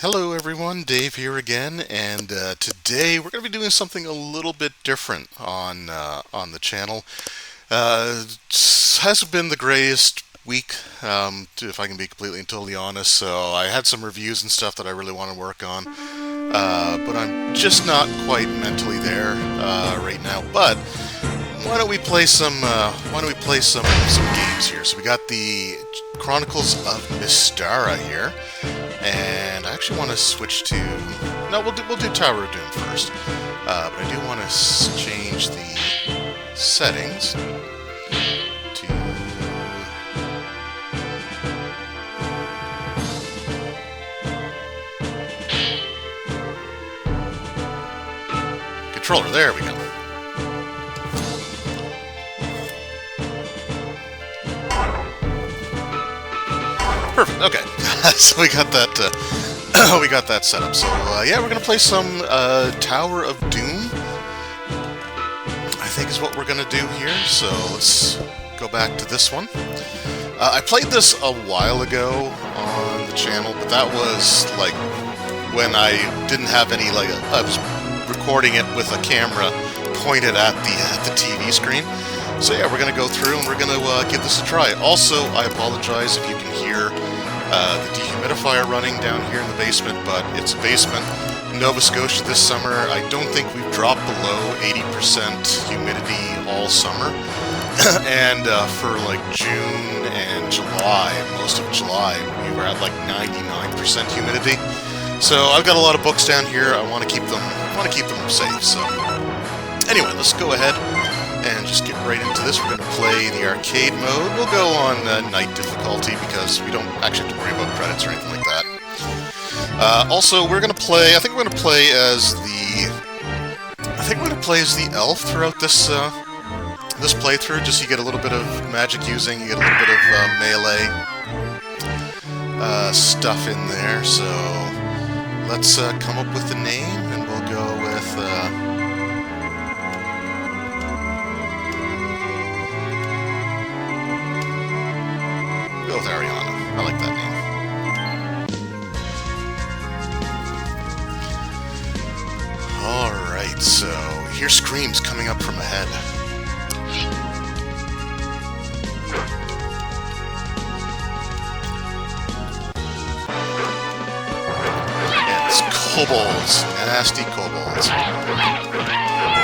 Hello everyone, Dave here again, and today we're going to be doing something a little bit different on the channel. Hasn't been the greatest week, if I can be completely and totally honest. So I had some reviews and stuff that I really want to work on, but I'm just not quite mentally there right now. But why don't we play some? Why don't we play some games here? So we got the Chronicles of Mystara here. And I actually want to switch to... No, we'll do Tower of Doom first. But I do want to change the settings to... Controller, there we go. Perfect, okay. So we got that we got that set up. So yeah, we're gonna play some Tower of Doom, I think is what we're gonna do here. So let's go back to this one. I played this a while ago on the channel, but that was like when I didn't have any, like, I was recording it with a camera pointed at the TV screen. So yeah, we're gonna go through and we're gonna give this a try. Also, I apologize if you can hear the dehumidifier running down here in the basement, but it's a basement. Nova Scotia this summer, I don't think we've dropped below 80% humidity all summer. And for like June and July, most of July, we were at like 99% humidity. So I've got a lot of books down here. I want to keep them safe. So anyway, let's go ahead and just get right into this. We're going to play the arcade mode. We'll go on night difficulty because we don't actually have to worry about credits or anything like that. Also, we're going to play. I think we're going to play as the elf throughout this this playthrough, just so you get a little bit of magic using, you get a little bit of melee stuff in there. So let's come up with the name, and we'll go with. With Ariana. I like that name. Alright, so hear screams coming up from ahead. And it's kobolds. Nasty kobolds.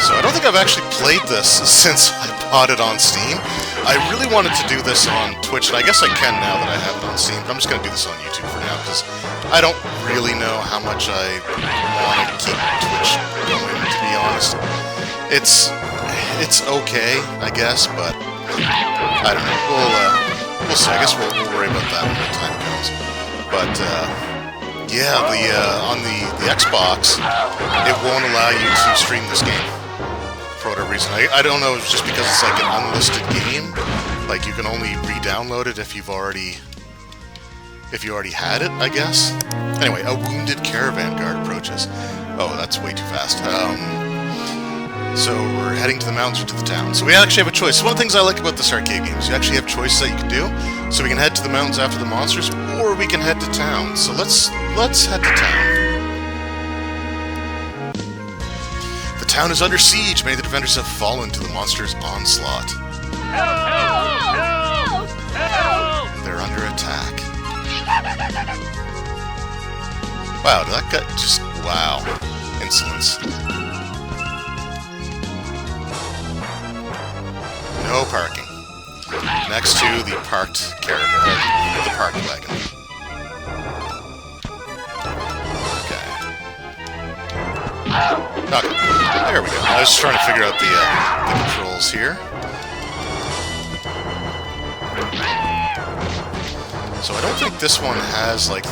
So I don't think I've actually played this since I bought it on Steam. I really wanted to do this on Twitch, and I guess I can now that I have it on Steam, but I'm just going to do this on YouTube for now, because I don't really know how much I want to keep Twitch going, to be honest. It's okay, I guess, but I don't know. We'll see. I guess we'll worry about that when the time comes. But, yeah, on the Xbox, it won't allow you to stream this game. For whatever reason. I don't know if it's just because it's like an unlisted game. Like, you can only re-download it if you already had it, I guess. Anyway, a wounded caravan guard approaches. Oh, that's way too fast. So we're heading to the mountains or to the town. So we actually have a choice. One of the things I like about this arcade game is you actually have choices that you can do. So we can head to the mountains after the monsters, or we can head to town. So let's head to town. The town is under siege. Many of the defenders have fallen to the monster's onslaught. Help! Help! Help! And they're under attack. Wow, did that guy just... Wow. Insolence. No parking. Next to the parked caravan. The parked wagon. Okay, there we go. I was just trying to figure out the controls here. So I don't think this one has, like,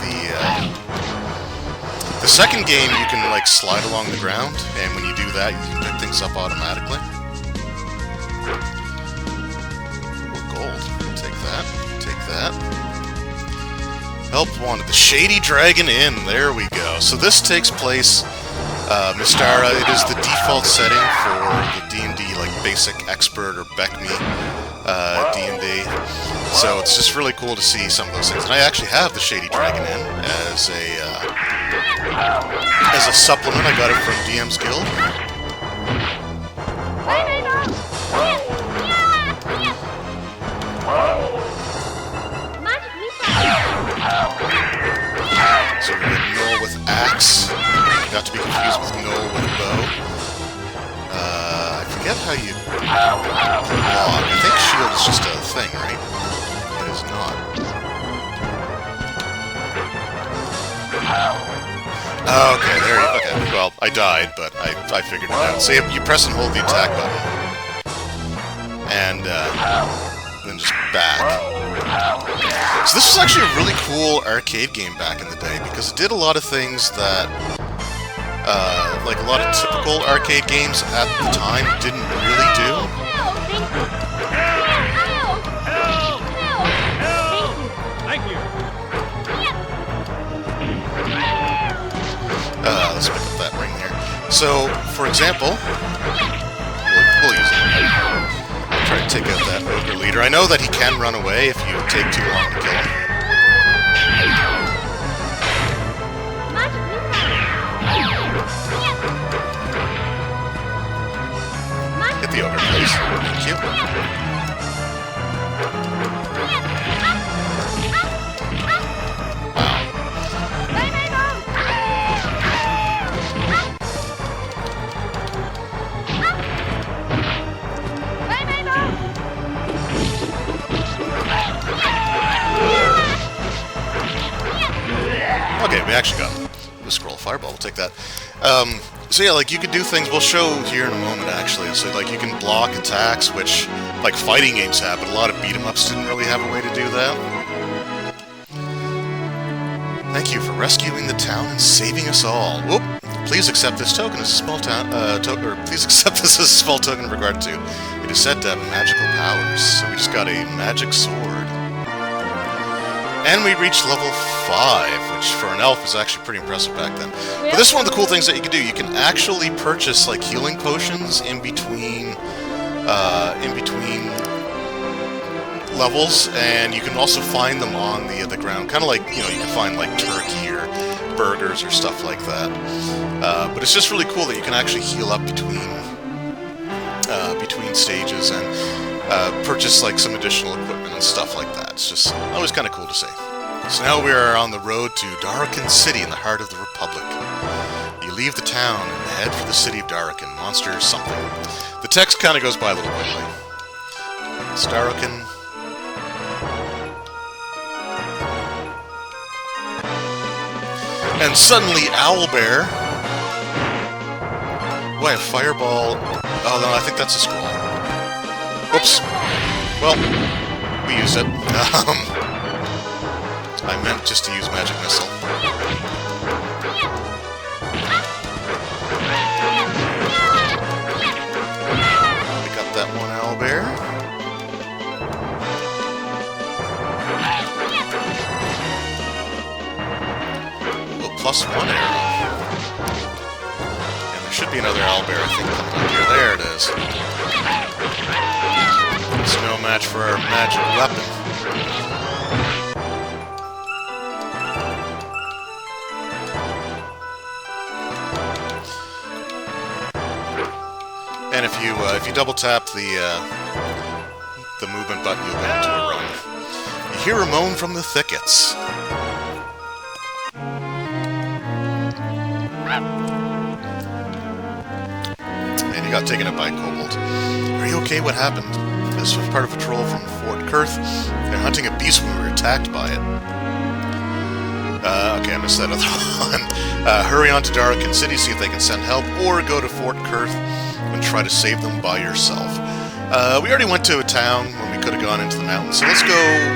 the second game you can, like, slide along the ground, and when you do that, you can pick things up automatically. Oh, gold. Take that. Take that. Help wanted. The Shady Dragon Inn. There we go. So this takes place... Mystara, it is the default setting for the D&D, like, basic expert or BECME D&D. So it's just really cool to see some of those things. And I actually have the Shady Dragon Inn as a As a supplement, I got it from DM's Guild. So we get Null with Axe. Not to be confused with Null with Bow. I forget how you block. I think shield is just a thing, right? It is not. Okay, there you go. Okay, well, I died, but I figured it out. So you press and hold the attack button. And then just back. So this was actually a really cool arcade game back in the day, because it did a lot of things that, like a lot of typical arcade games at the time didn't really do. Thank you. Let's pick up that ring here. So, for example, we'll use it. Try to take out that ogre leader. I know that he can run away if you take too long to kill him. Hit the ogre, please. Thank you. Wow. Okay, we actually got the scroll fireball. We'll take that. So yeah, like you could do things. We'll show here in a moment, actually. So like you can block attacks, which like fighting games have, but a lot of beat 'em ups didn't really have a way to do that. Thank you for rescuing the town and saving us all. Whoop! Please accept this token as a small please accept this as a small token in regard to. It is said to have magical powers. So we just got a magic sword. And we reached level 5, which for an elf is actually pretty impressive back then. But this is one of the cool things that you can do. You can actually purchase like healing potions in between levels, and you can also find them on the ground. Kind of like, you know, you can find like turkey or burgers or stuff like that. But it's just really cool that you can actually heal up between stages and purchase like some additional equipment and stuff like that. It's just always kind of cool to see. So now we are on the road to Darakan City in the heart of the Republic. You leave the town and head for the city of Darakan. Monster something. The text kind of goes by a little quickly. It's Darakan. And suddenly Owlbear. Why a fireball? Oh no, I think that's a scroll. Whoops. Well, we used it. I meant just to use Magic Missile. Pick up that one owlbear. Ooh, +1 arrow. And there should be another owlbear, I think, coming up here. There it is. It's no match for our magic weapon. And if you double tap the movement button, you'll go into a run. You hear a moan from the thickets. And you got taken up by a kobold. Are you okay? What happened? This was part of a patrol from Fort Kurth. They're hunting a beast when we were attacked by it. Okay, I missed that other one. Hurry on to Darakan City, see if they can send help, or go to Fort Kurth and try to save them by yourself. We already went to a town when we could have gone into the mountains, so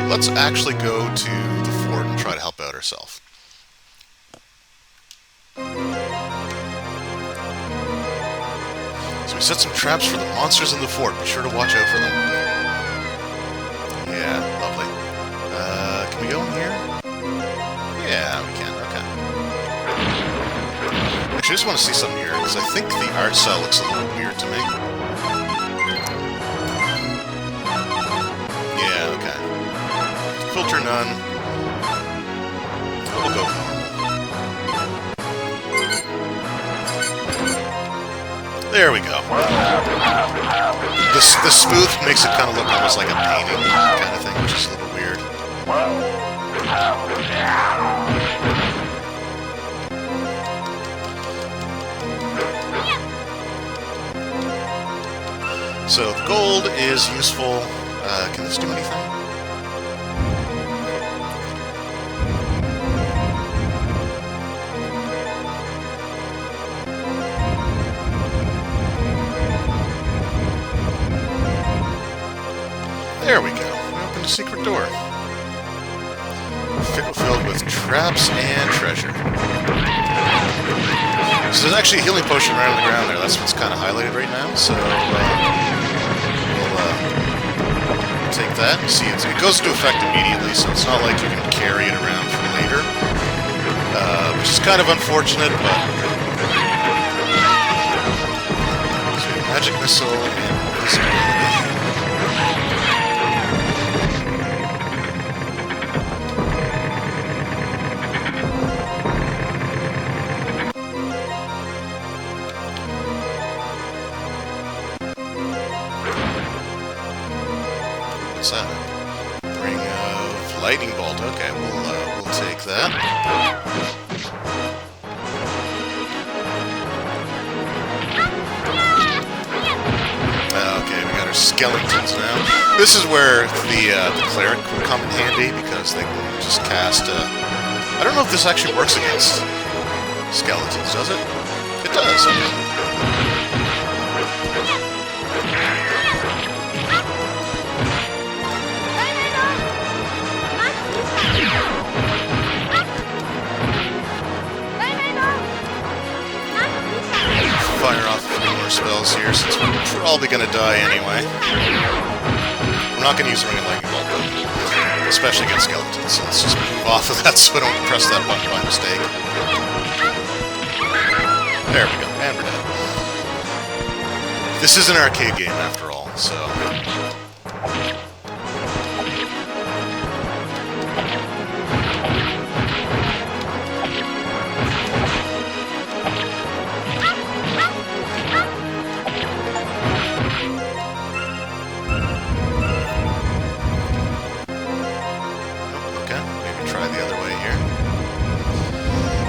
let's actually go to the fort and try to help out ourselves. So we set some traps for the monsters in the fort. Be sure to watch out for them. Yeah, lovely. Can we go in here? Yeah, we can, okay. Actually, I just want to see something here, because I think the art style looks a little weird to me. Yeah, okay. Filter none. We'll go with normal. There we go. The smooth makes it kind of look almost like a painting kind of thing, which is a little weird. So the gold is useful. Can this do anything? There we go. We opened a secret door. Filled with traps and treasure. So there's actually a healing potion right on the ground there. That's what's kind of highlighted right now. So we'll take that. You see, it goes into effect immediately, so it's not like you can carry it around for later. Which is kind of unfortunate, but... So magic missile and invisibility. What's that? Ring of lightning bolt. Okay, we'll take that. Okay, we got our skeletons now. This is where the cleric would come in handy because they can just cast. I don't know if this actually works against skeletons. Does it? It does. Okay. Fire off a few more spells here, since we're probably going to die anyway. I'm not going to use the Ring of Lightning Bolt, though, especially against skeletons, so let's just move off of that so I don't press that button by mistake. There we go, and we're dead. This is an arcade game, after all, so...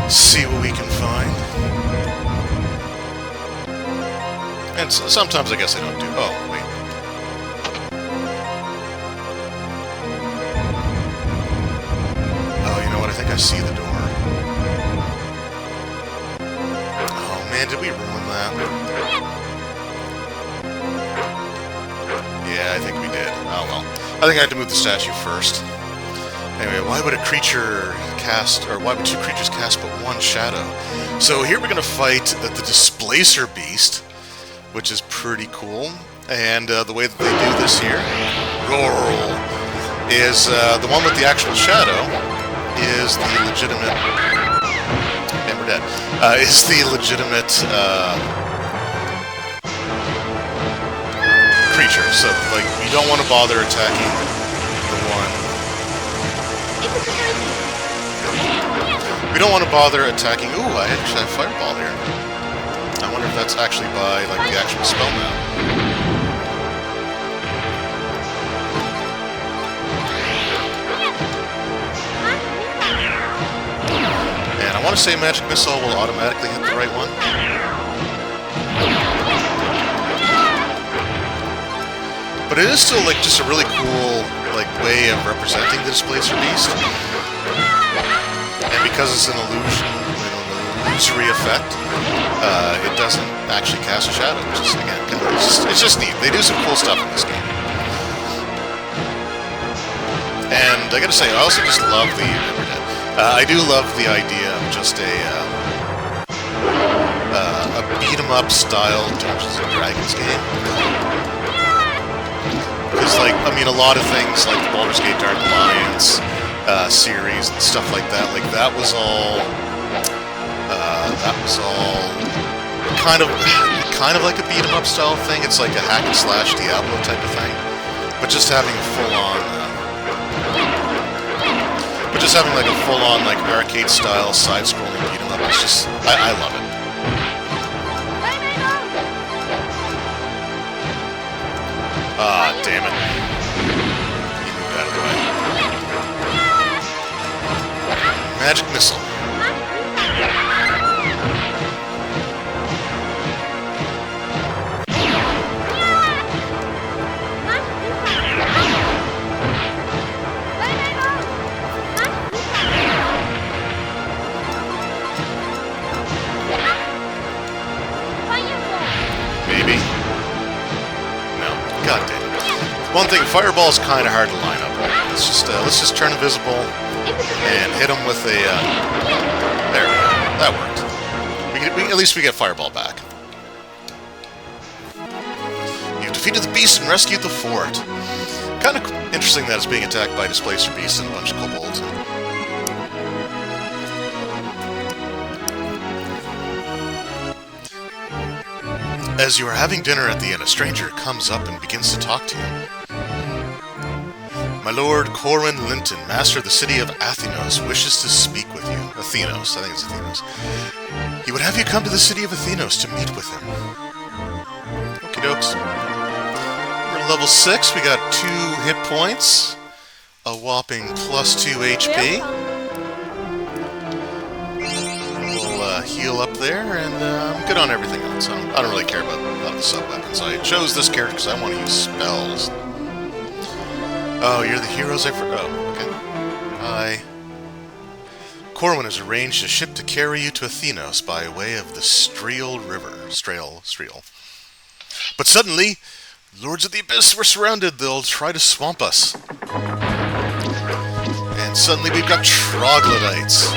See what we can find. And sometimes I guess I don't do... Oh, wait. Oh, you know what? I think I see the door. Oh, man, did we ruin that? Yeah, I think we did. Oh, well. I think I had to move the statue first. Anyway, why would a creature cast, or why would two creatures cast but one shadow? So here we're going to fight the Displacer Beast, which is pretty cool. And the way that they do this here, is the one with the actual shadow is the legitimate, and we're dead, is the legitimate creature. So, like, you don't want to bother attacking the one. We don't want to bother attacking... Ooh, I actually have Fireball here. I wonder if that's actually by, like, the actual spell now. And I want to say Magic Missile will automatically hit the right one. But it is still, like, just a really cool, like, way of representing the Displacer Beast. And because it's an illusion, an illusory effect, it doesn't actually cast a shadow, which is, again, it's just neat. They do some cool stuff in this game. And I gotta say, I also just love the... I do love the idea of just a beat-em-up style Dungeons & Dragons game. Because, like, I mean, a lot of things, like the Baldur's Gate Dark Alliance series and stuff like that was all kind of like a beat-em-up style thing. It's like a hack and slash Diablo type of thing, but just having a full-on, like a full-on like arcade style side-scrolling beat-em-up is just, I love it. Ah, damn it. He moved out of the way. Magic missile. Maybe. No. God damn it. One thing, fireball's kind of hard to line up. Let's just turn invisible and hit him with a. There we go. That worked. At least we get fireball back. You've defeated the beast and rescued the fort. Kind of interesting that it's being attacked by displacer beasts and a bunch of kobolds. As you are having dinner at the inn, a stranger comes up and begins to talk to you. My lord Corwin Linton, master of the city of Athenos, wishes to speak with you. Athenos, I think it's Athenos. He would have you come to the city of Athenos to meet with him. Okie dokes. We're level 6, we got 2 hit points, a whopping plus 2 HP. We'll heal up there, and I'm good on everything else. I don't really care about the sub-weapons. I chose this character because I want to use spells. Oh, you're the heroes oh, okay. Hi. Corwin has arranged a ship to carry you to Athenos by way of the Streel River. Streel. But suddenly, Lords of the Abyss were surrounded. They'll try to swamp us. And suddenly we've got troglodytes.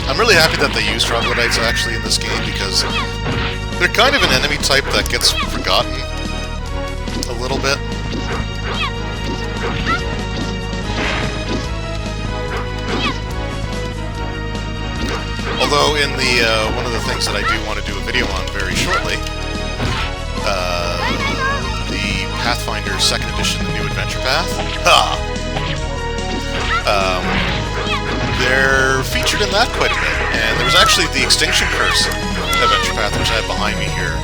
I'm really happy that they use troglodytes actually in this game because they're kind of an enemy type that gets forgotten a little bit. Although in the one of the things that I do want to do a video on very shortly, the Pathfinder 2nd Edition, the New Adventure Path, they're featured in that quite a bit. And there was actually the Extinction Curse Adventure Path, which I have behind me here.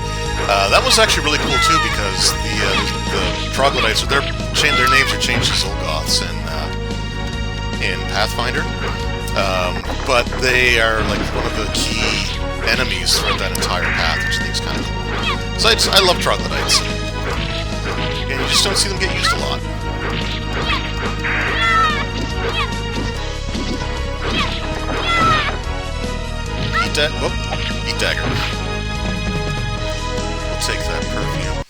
That was actually really cool too because the troglodytes, their names are changed to Zolgoths in Pathfinder. But they are like one of the key enemies throughout that entire path, which I think is kind of cool. So I love troglodytes. And you just don't see them get used a lot. Eat dagger. We'll take that perfume.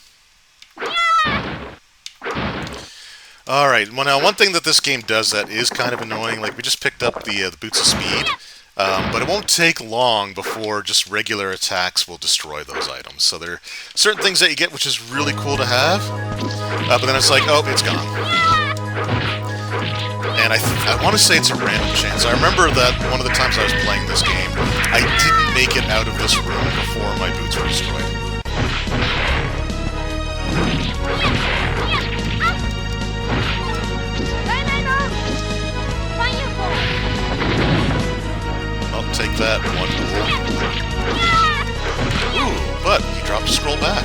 Alright, well now one thing that this game does that is kind of annoying, like we just picked up the Boots of Speed, but it won't take long before just regular attacks will destroy those items. So there are certain things that you get which is really cool to have, but then it's like, oh, it's gone. And I want to say it's a random chance. I remember that one of the times I was playing this game, I didn't make it out of this room before my boots were destroyed. I'll take that one. Ooh, but he dropped a scroll back.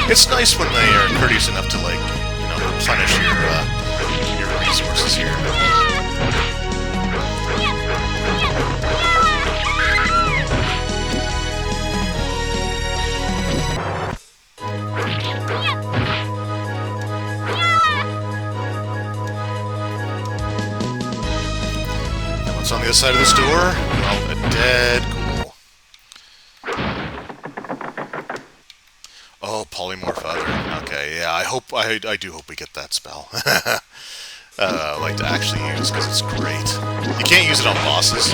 It's nice when they are courteous enough to, like, you know, replenish your resources here. On the other side of this door, well, a dead ghoul. Oh, polymorph other. Okay, yeah, I do hope we get that spell. I like to actually use because it's great. You can't use it on bosses.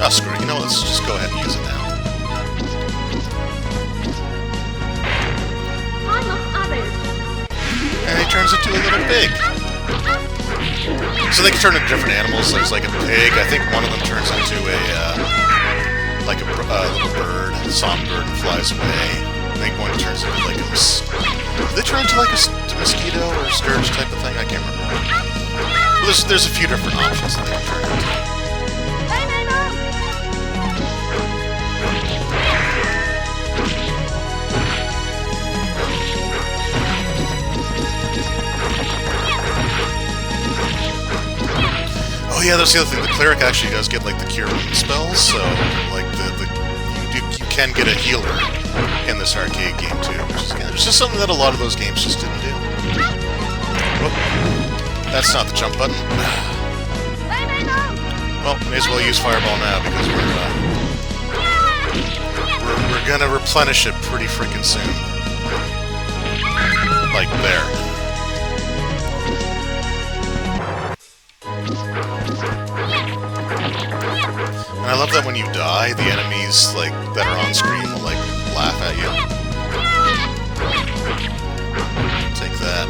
Oh, screw it. You know what? Let's just go ahead and use it now. And he turns into a little pig. So they can turn into different animals. There's like a pig. I think one of them turns into a little bird, a songbird, and flies away. I think one turns into like a do they turn into like a mosquito or a scourge type of thing? I can't remember. Well, there's a few different options that they can turn into. yeah, that's the other thing. The cleric actually does get like the cure wound spells, so like you can get a healer in this arcade game too, which is it's just something that a lot of those games just didn't do. Whoop. That's not the jump button. Well, may as well use Fireball now because we're gonna replenish it pretty freaking soon. Like there. And I love that when you die, the enemies like that are on screen will like laugh at you. Take that.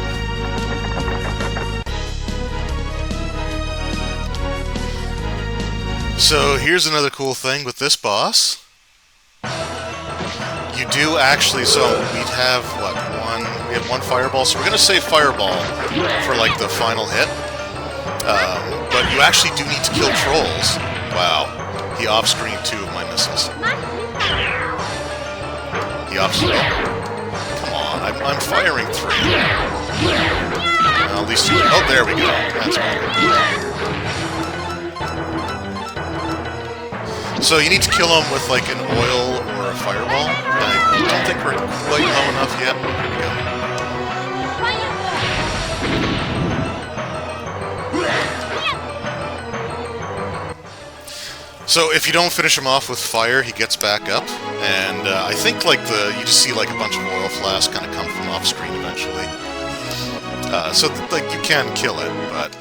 So here's another cool thing with this boss. You do actually, so we'd have, what, we had one fireball, so we're going to save fireball for, like, the final hit. But you actually do need to kill trolls. Wow. He off-screened 2 of my missiles. He off-screened... Come on, I'm firing 3. Well, at least you... Oh, there we go. That's better. So you need to kill him with, like, an oil or a fireball. I don't think we're quite low enough yet. Here we go. So if you don't finish him off with fire, he gets back up, and I think like you just see like a bunch of oil flasks kind of come from off screen eventually. So like you can kill it, but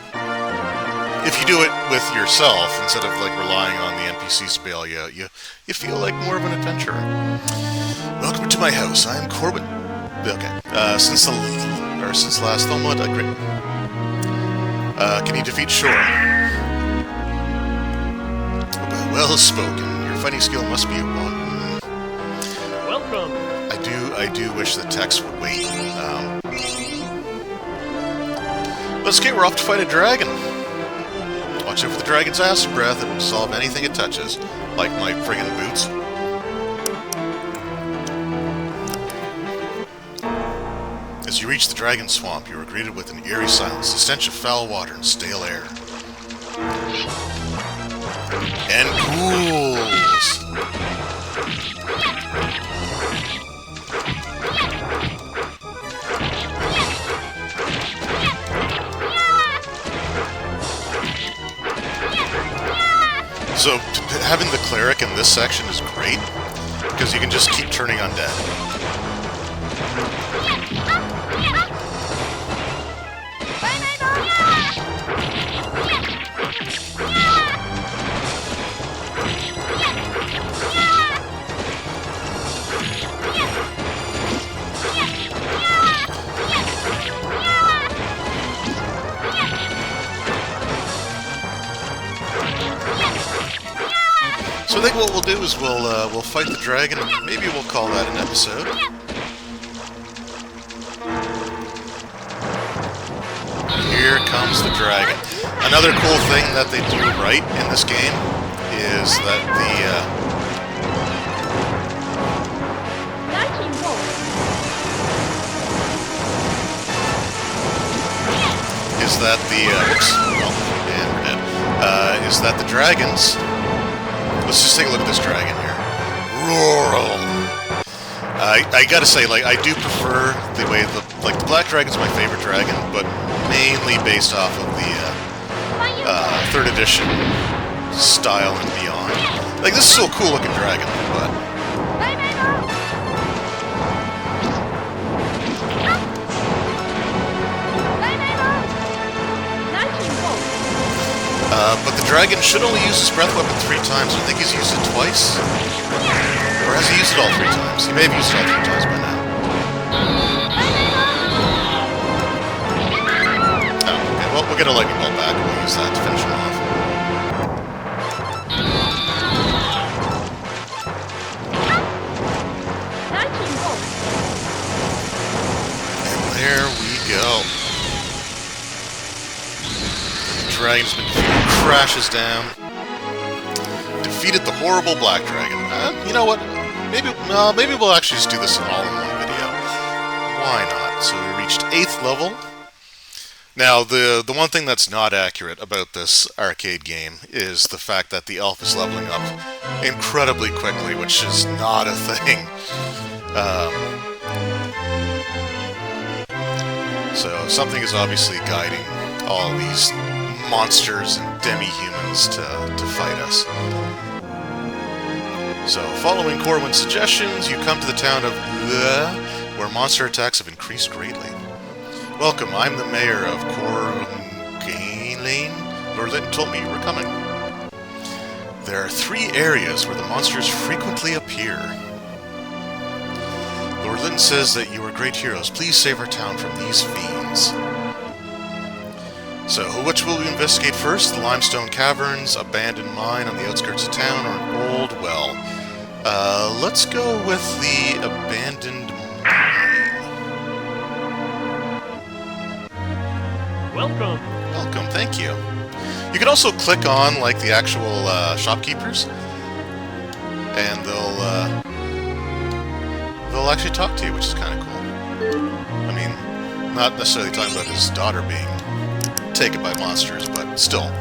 if you do it with yourself instead of like relying on the NPCs to bail you out, you feel like more of an adventurer. Welcome to my house. I am Corbin. Okay. Since last Thelma, great. Can you defeat Shore? Well spoken. Your fighting skill must be one. Welcome. I do wish the text would wait. Let's get. We're off to fight a dragon. Watch out for the dragon's acid breath. It will dissolve anything it touches, like my friggin' boots. As you reach the dragon swamp, you are greeted with an eerie silence, the stench of foul water and stale air. And ghouls! So, having the cleric in this section is great, because you can just keep turning undead. So I think what we'll do is we'll fight the dragon, and maybe we'll call that an episode. Here comes the dragon. Another cool thing that they do right in this game is that is that the dragons. Let's just take a look at this dragon here. Rural. I gotta say, like, I do prefer the way the black dragon's my favorite dragon, but mainly based off of the 3rd edition style and beyond. Like, this is still a cool looking dragon, but but the dragon should only use his breath weapon 3 times. I think he's used it twice. Or has he used it all 3 times? He may have used it all 3 times by now. Oh, okay. Well, we'll get a lightning bolt back and we'll use that to finish him off. And there we go. Dragon's been defeated, crashes down. Defeated the horrible black dragon. You know what? Maybe we'll actually just do this all in one video. Why not? So we reached 8th level. Now, the one thing that's not accurate about this arcade game is the fact that the elf is leveling up incredibly quickly, which is not a thing. So something is obviously guiding all these monsters and demi-humans to fight us. So, following Corwin's suggestions, you come to the town of where monster attacks have increased greatly. Welcome, I'm the mayor of Corgainlane. Lord Linton told me you were coming. There are 3 areas where the monsters frequently appear. Lord Linton says that you are great heroes. Please save our town from these fiends. So, which will we investigate first? The limestone caverns, abandoned mine on the outskirts of town, or an old well? Let's go with the abandoned mine. Welcome. Welcome, thank you. You can also click on, like, the actual shopkeepers, and they'll actually talk to you, which is kind of cool. I mean, not necessarily talking about his daughter being taken by monsters, but still.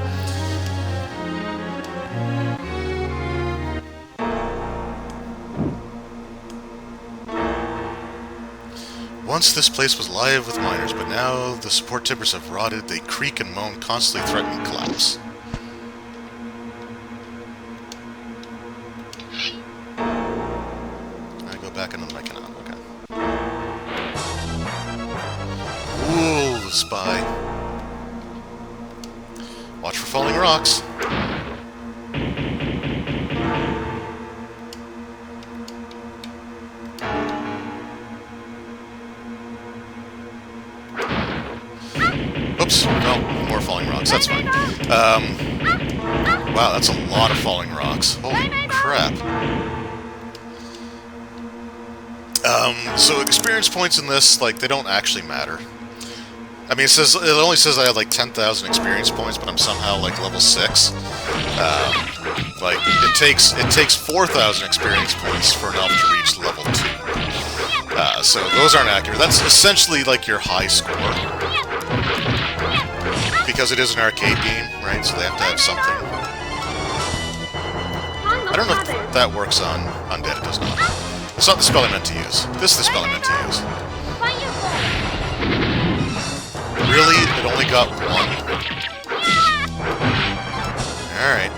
Once this place was alive with miners, but now the support timbers have rotted, they creak and moan, constantly threatening collapse. I go back into my canal, okay. Ooh, the spy. Watch for falling rocks. Oops, no, more falling rocks, that's fine. Wow, that's a lot of falling rocks. Holy crap. So experience points in this, like, they don't actually matter. I mean, it only says I have like 10,000 experience points, but I'm somehow like level 6. Like it takes 4,000 experience points for an elf to reach level 2. So those aren't accurate. That's essentially like your high score, because it is an arcade game, right? So they have to have something. I don't know if that works on Undead. It does not. It's not the spell I meant to use. This is the spell I meant to use. Really? It only got 1? Alright.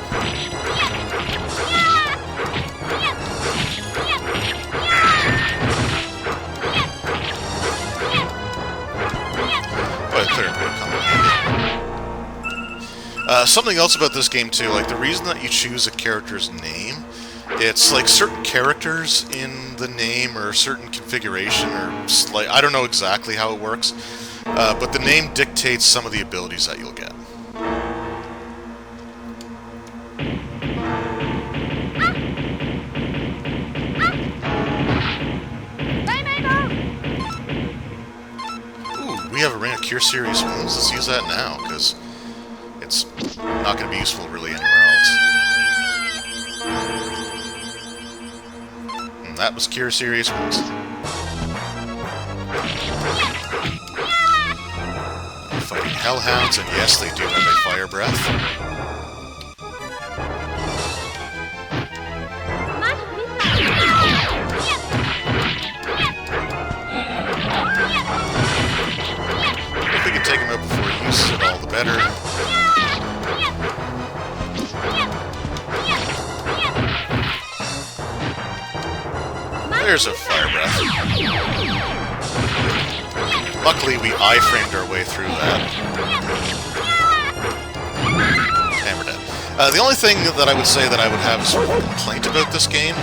Boy, it clearly would come in handy. Something else about this game, too, like the reason that you choose a character's name, it's like certain characters in the name or certain configuration, or like, I don't know exactly how it works. But the name dictates some of the abilities that you'll get. Ooh, we have a ring of Cure Serious Wounds. Let's use that now, because it's not going to be useful really anywhere else. And that was Cure Serious Wounds. Fighting hellhounds, and yes, they do have a fire breath. If we can take him out before he uses it, all the better. There's a fire breath. Luckily, we iframed our way through that. And we're dead. The only thing that I would say that I would have sort of a complaint about this game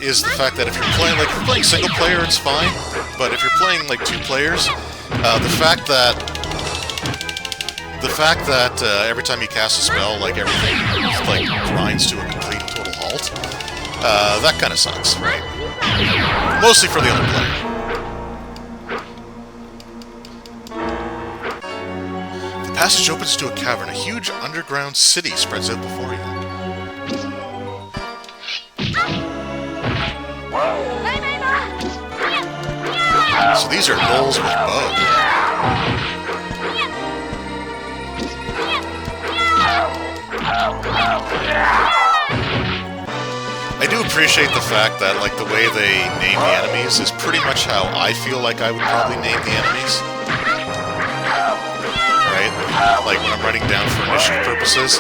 is the fact that if you're playing single player, it's fine. But if you're playing like 2 players, the fact that every time you cast a spell, like everything like grinds to a complete and total halt, that kind of sucks, right? Mostly for the other player. The passage opens to a cavern. A huge underground city spreads out before you. So these are gnolls with bow. I do appreciate the fact that, like, the way they name the enemies is pretty much how I feel like I would probably name the enemies. Right? Like, when I'm writing down for initiative purposes.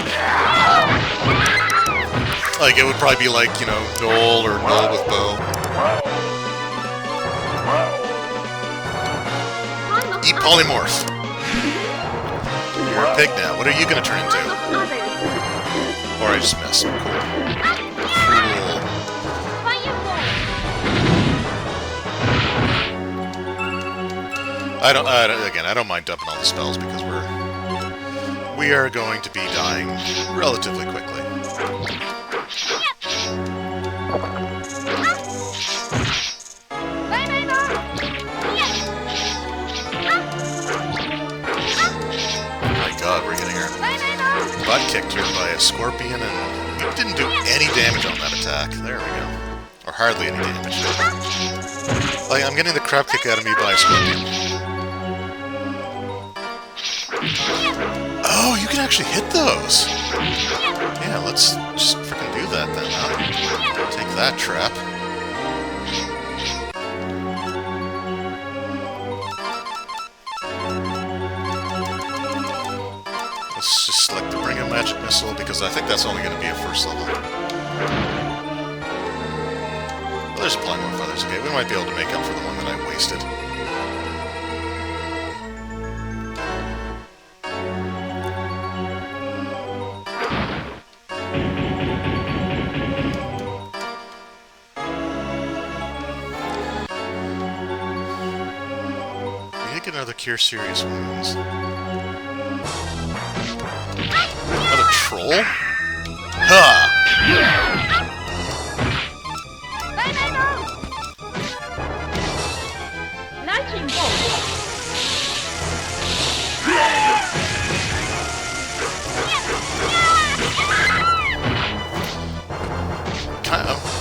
Like, it would probably be like, you know, Noel or Noel with bow. Eat polymorph. You're a pig now. What are you gonna turn into? Or I just missed. Cool. Cool. I don't mind dumping all the spells because we are going to be dying relatively quickly. My god, we're getting our butt kicked here by a scorpion, and we didn't do any damage on that attack. There we go. Or hardly any damage. Like, I'm getting the crap kicked out of me by a scorpion. Oh, you can actually hit those! Yeah, let's just frickin' do that then, huh? Take that, trap. Let's just select the Ring of Magic Missile, because I think that's only going to be a first level. Well, there's a polymorph others. Okay, we might be able to make up for the one that I wasted. Another cure serious wounds. Another troll? Ha!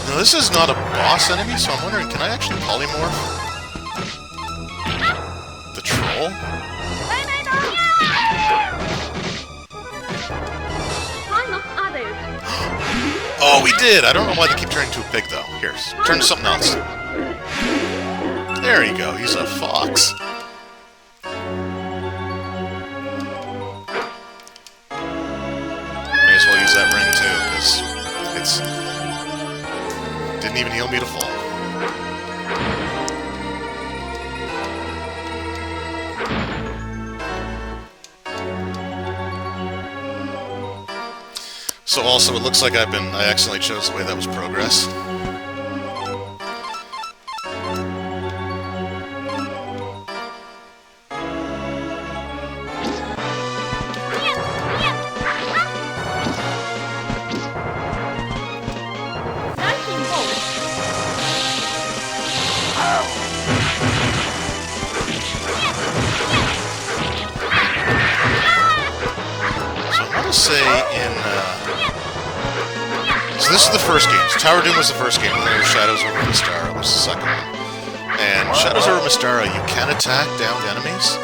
Now this is not a boss enemy, so I'm wondering, can I actually polymorph? Oh, we did! I don't know why they keep turning into a pig, though. Here, turn to something else. There you go, he's a fox. May as well use that ring, too, because it's... didn't even heal me to fall. So also, it looks like I accidentally chose the way that was progress. So I want to say in... So this is the first game. So Tower Doom was the first game, and then Shadows over Mystara was the second one. And Shadows over Mystara, you can attack downed enemies.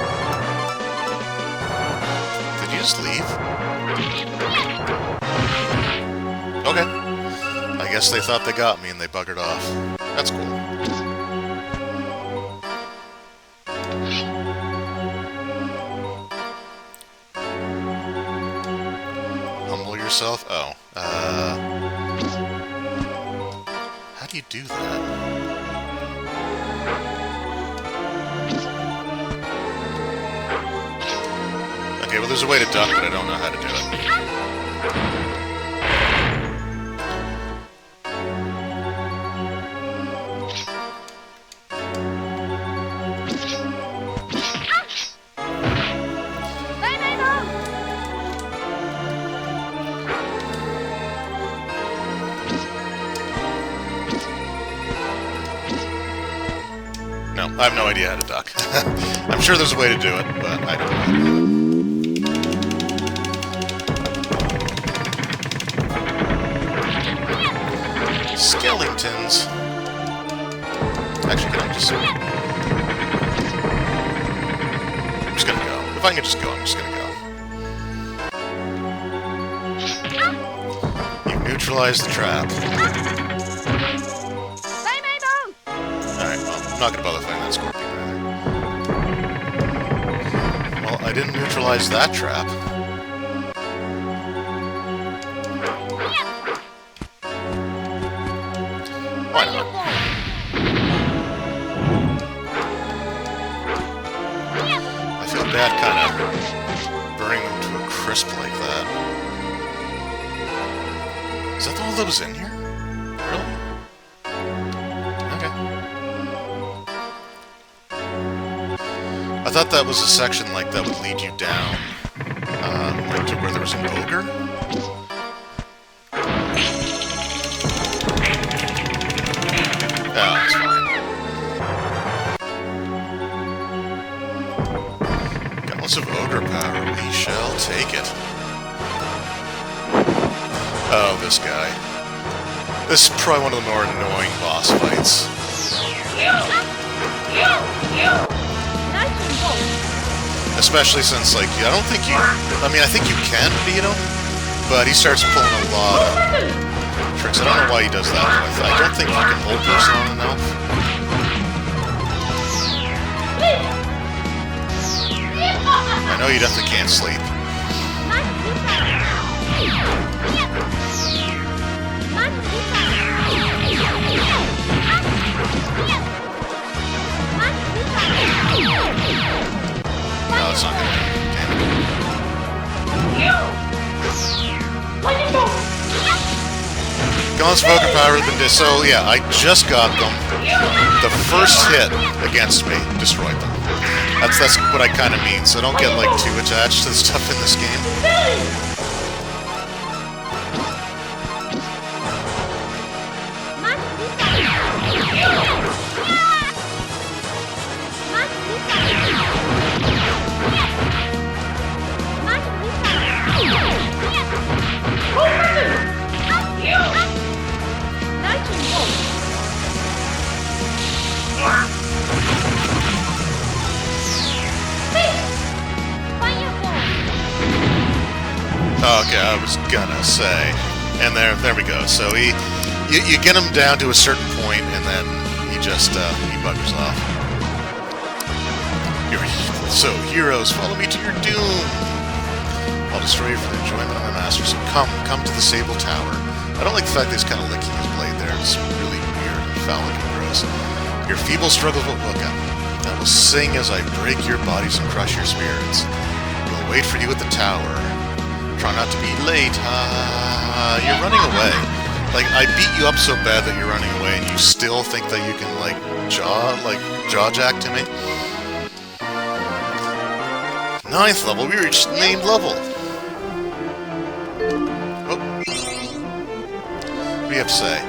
Did you just leave? Okay. I guess they thought they got me and they buggered off. That's cool. Humble yourself? Oh. How do you do that? Okay, well there's a way to duck, but I don't know how to do it. No, I have no idea how to duck. I'm sure there's a way to do it, but I don't know. Skeletons. Actually, can I just... I'm just gonna go. If I can just go, I'm just gonna go. neutralize the trap. Alright, well, I'm not gonna bother fighting that scorpion either. Well, I didn't neutralize that trap. Why not? I feel bad kind of burning them to a crisp like that. Is that all that was in here? Really? Okay. I thought that was a section like that would lead you down, like to where there was an ogre. Oh, it's fine. Got lots of ogre power. We shall take it. Oh, this guy. This is probably one of the more annoying boss fights. Especially since, like, I don't think you... I mean, I think you can beat him, but he starts pulling a lot of tricks. I don't know why he does that. I don't think you can hold this long enough. I know you definitely can't sleep. No, it's not gonna happen. Gauntlets of Ogre Power have been so yeah, I just got them. The first hit against me destroyed them. That's what I kind of mean, so don't get like too attached to the stuff in this game. Okay, I was gonna say, and there we go. So you get him down to a certain point, and then he just he buggers off. So heroes, follow me to your doom. I'll destroy you for the enjoyment of my master. So come to the Sable Tower. I don't like the fact that he's kind of licking his blade there. It's really weird and phallic and gross. Your feeble struggles will look up. I will sing as I break your bodies and crush your spirits. We'll wait for you at the tower. Try not to be late. You're running away. Like, I beat you up so bad that you're running away, and you still think that you can, like, jaw jack to me? 9th level, we reached named level. Oh. What do you have to say?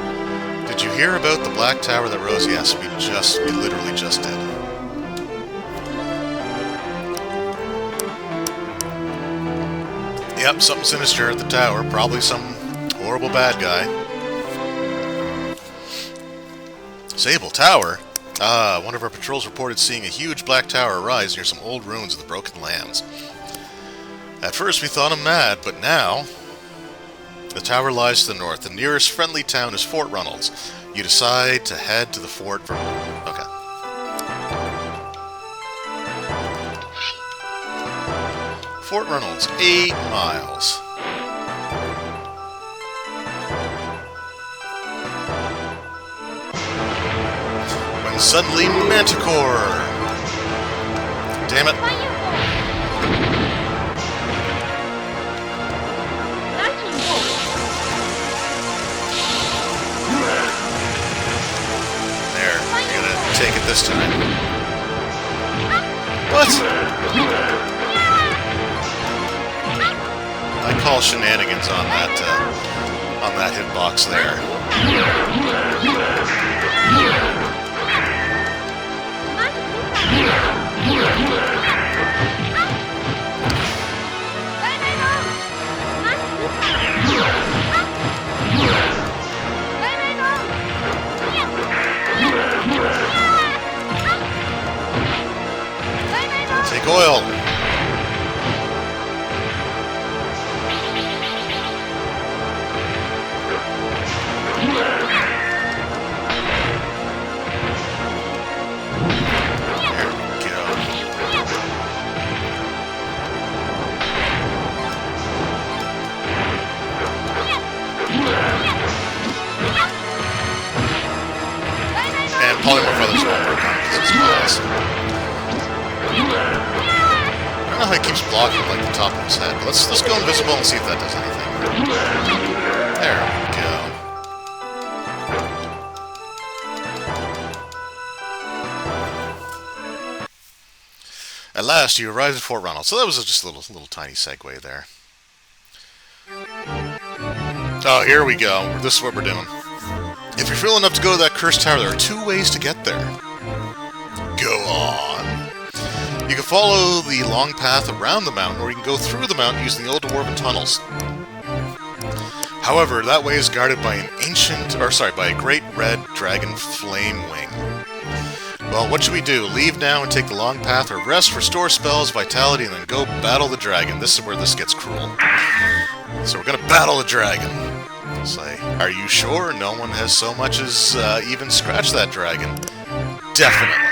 Did you hear about the Black Tower that rose? Yes, we literally just did. Yep, something sinister at the tower. Probably some horrible bad guy. Sable Tower? Ah, one of our patrols reported seeing a huge black tower rise near some old ruins of the Broken Lands. At first we thought him mad, but now... The tower lies to the north. The nearest friendly town is Fort Reynolds. You decide to head to the fort for... Okay. Fort Reynolds, 8 miles. When suddenly Manticore! Damn it. There, you're gonna take it this time. What? I call shenanigans on that hitbox there. Take oil. more feathers won't work on because it's balls. I don't know how he keeps blocking like the top of his head, but let's go invisible and see if that does anything. There we go. At last, you arrived at Fort Ronald. So that was just a little tiny segue there. Oh, here we go. This is what we're doing. If you're feeling enough to go to that cursed tower, there are 2 ways to get there. Go on. You can follow the long path around the mountain, or you can go through the mountain using the old dwarven tunnels. However, that way is guarded by by a great red dragon flame wing. Well, what should we do? Leave now and take the long path, or rest, restore spells, vitality, and then go battle the dragon? This is where this gets cruel. So we're gonna battle the dragon. It's like, are you sure no one has so much as even scratched that dragon? Definitely.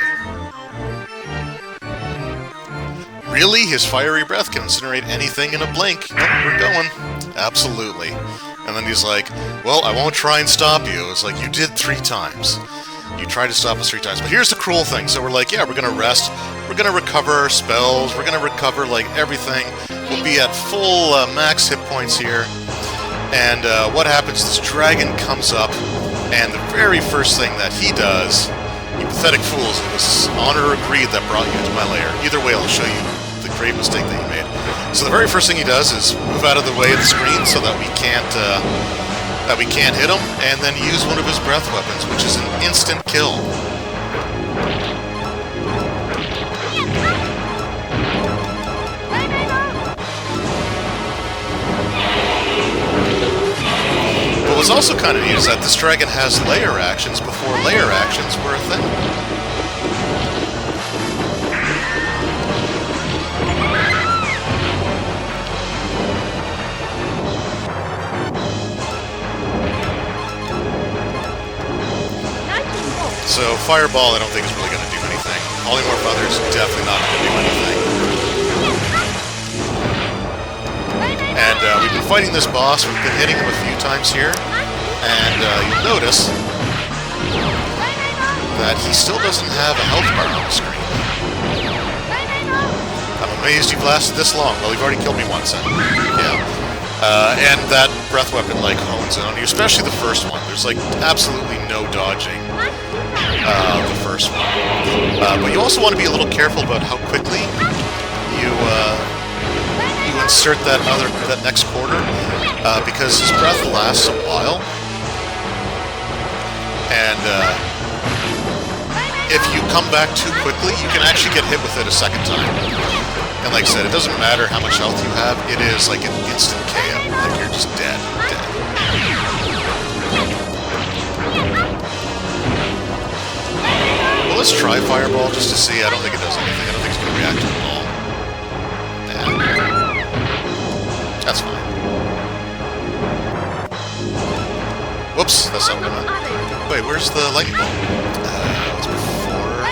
Really? His fiery breath can incinerate anything in a blink. Nope, we're going. Absolutely. And then he's like, well, I won't try and stop you. It's like, you did 3 times. You tried to stop us 3 times. But here's the cruel thing. So we're like, yeah, we're going to rest. We're going to recover our spells. We're going to recover, like, everything. We'll be at full max hit points here. And what happens? This dragon comes up, and the very first thing that he does, you pathetic fools, it was honor or greed that brought you into my lair. Either way, I'll show you the grave mistake that you made. So the very first thing he does is move out of the way of the screen so that we can't hit him, and then use one of his breath weapons, which is an instant kill. What was also kind of neat is that this dragon has layer actions before layer actions were a thing. So Fireball I don't think is really going to do anything. Polymorph Others, definitely not going to do anything. And we've been fighting this boss, we've been hitting him a few times here, and you'll notice that he still doesn't have a health bar on the screen. I'm amazed you've lasted this long. Well, you've already killed me once, then. Yeah. And that breath weapon, like, hones in on you, especially the first one. There's, like, absolutely no dodging the first one. But you also want to be a little careful about how quickly you insert that next quarter, because his breath lasts a while, and if you come back too quickly, you can actually get hit with it a second time. And like I said, it doesn't matter how much health you have, it is like an instant KO. Like, you're just dead. Well, let's try Fireball just to see. I don't think it does anything. I don't think it's going to react to it at all. Nah. That's fine. Whoops, that's not what I meant. Wait, where's the lightning bolt? It's before.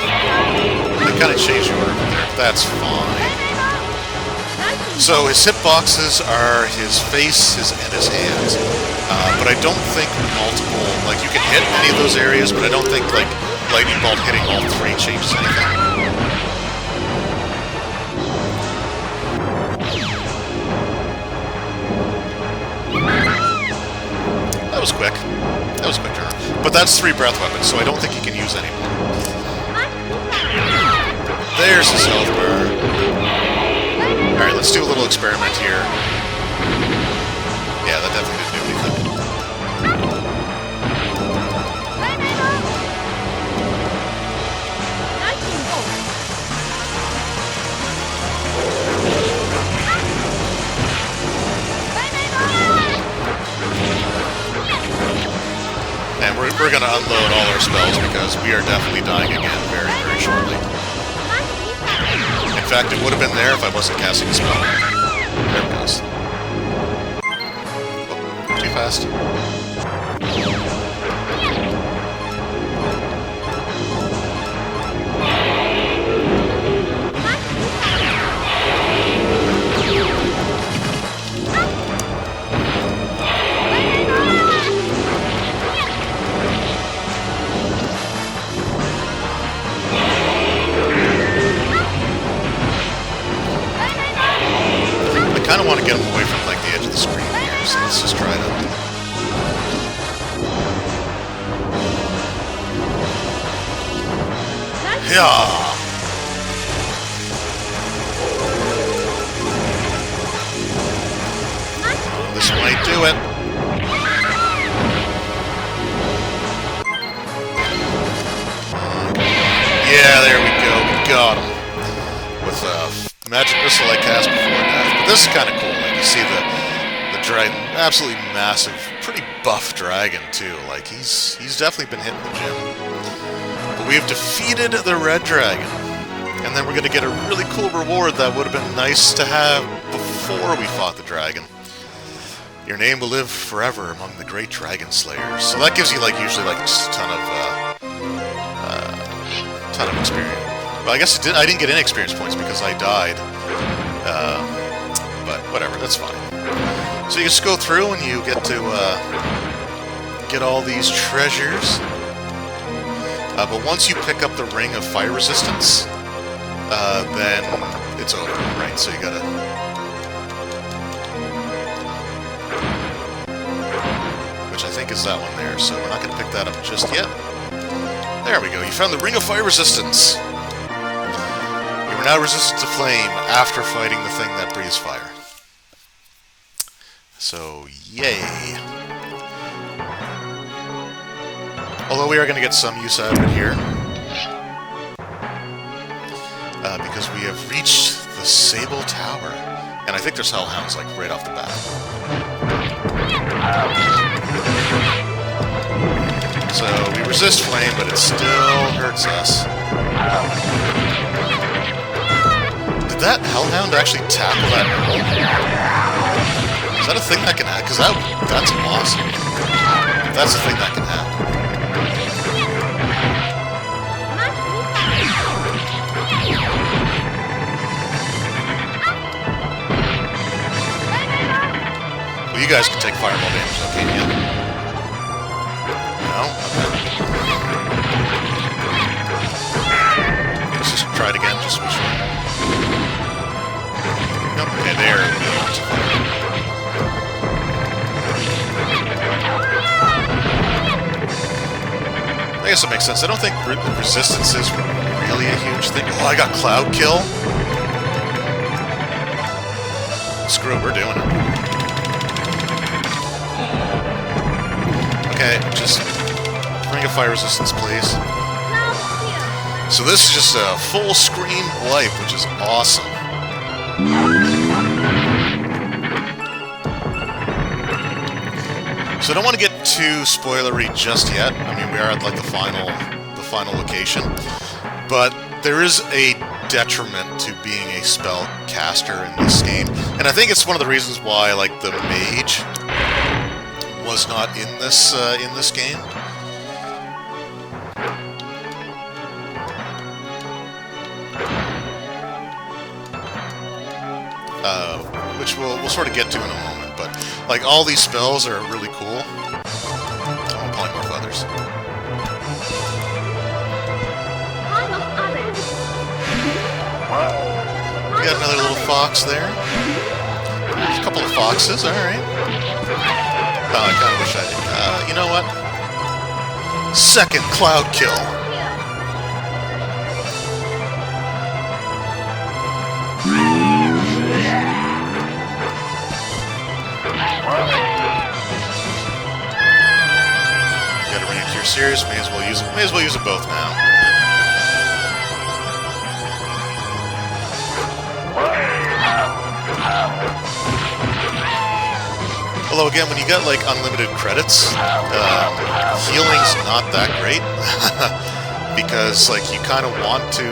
They kind of changed the order over there. That's fine. So his hitboxes are his face and his hands. But I don't think multiple, like, you can hit any of those areas, but I don't think, like, lightning bolt hitting all 3 changes anything. That was quick. That was a quick turn. But that's 3 breath weapons, so I don't think he can use any more. There's his health bar. Alright, let's do a little experiment here. Yeah, that definitely didn't do anything. And we're going to unload all our spells because we are definitely dying again very, very shortly. In fact, it would have been there if I wasn't casting a spell. There it goes. Oh, too fast. want to get him away from like the edge of the screen here, so let's just try it out. Yeah. This might do it. Yeah, there we go. We got him. With a magic missile I cast before death. But this is kind of cool. Like, you see the dragon, absolutely massive, pretty buff dragon, too. Like, he's definitely been hitting the gym. But we have defeated the red dragon. And then we're going to get a really cool reward that would have been nice to have before we fought the dragon. Your name will live forever among the great dragon slayers. So that gives you, like, usually, like, just a ton of experience. Well, I guess I didn't get any experience points because I died. But whatever, that's fine. So you just go through and you get to get all these treasures. But once you pick up the ring of fire resistance, then it's over, right? So you gotta... Which I think is that one there, so we're not gonna pick that up just yet. There we go, you found the ring of fire resistance. You are now resistant to flame after fighting the thing that breathes fire. So, yay. Although we are going to get some use out of it here. Because we have reached the Sable Tower. And I think there's hellhounds, like, right off the bat. So, we resist flame, but it still hurts us. Did that hellhound actually tackle that girl? Is that a thing that can happen? Because that's awesome. If that's a thing that can happen. Well, you guys can take fireball damage, though, can't you? No? Okay. Let's just try it again, just to be sure. Nope, okay, there we go. I guess it makes sense. I don't think resistance is really a huge thing. Oh, I got Cloud Kill. Screw it, we're doing it. Okay, just Ring of Fire Resistance, please. So this is just a full screen wipe, which is awesome. So I don't want to get too spoilery just yet. I mean, we are at like the final location, but there is a detriment to being a spell caster in this game, and I think it's one of the reasons why like the mage was not in this game. Which we'll sort of get to in a moment, but like all these spells are really cool. I'm playing with others. We got another little fox there. There's a couple of foxes, alright. Oh, I kind of wish I did. You know what? Second Cloud Kill. Gotta ring if you're serious, may as well use them both now. Although again, when you got like unlimited credits, healing's not that great. Because like you kind of want to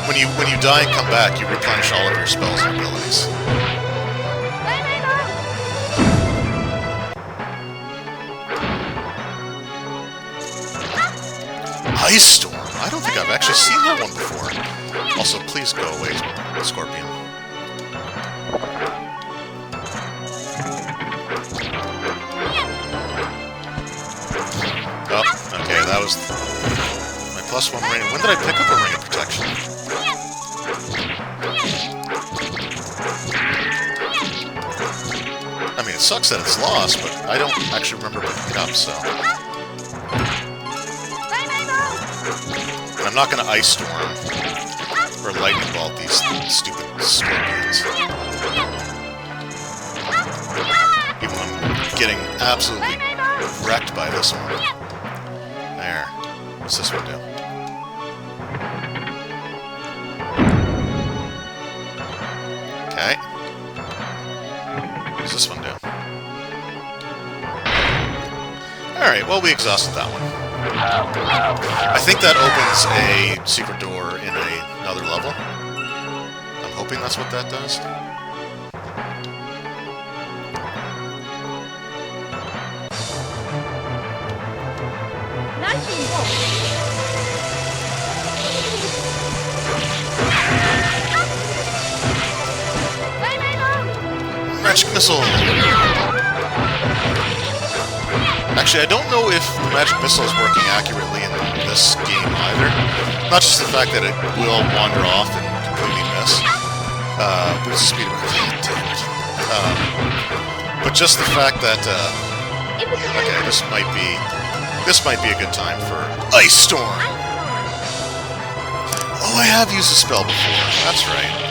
when you die and come back, you replenish all of your spells and abilities. Ice Storm? I don't think I've actually seen that one before. Also, please go away, Scorpion. Oh, okay, that was my +1 ring. When did I pick up a ring of protection? sucks that it's lost, but I don't actually remember picking it up, so... And I'm not going to Ice Storm or Lightning Bolt these stupid scorpions. Even though I'm getting absolutely wrecked by this one. There. What's this one do? Okay. What does this one do? Alright, well, we exhausted that one. I think that opens a secret door in another level. I'm hoping that's what that does. Magic Missile! Actually, I don't know if the Magic Missile is working accurately in this game either. Not just the fact that it will wander off and completely miss. Boost the speed of it. Damn it. But just the fact that, okay, this might be a good time for Ice Storm! Oh, I have used a spell before. That's right.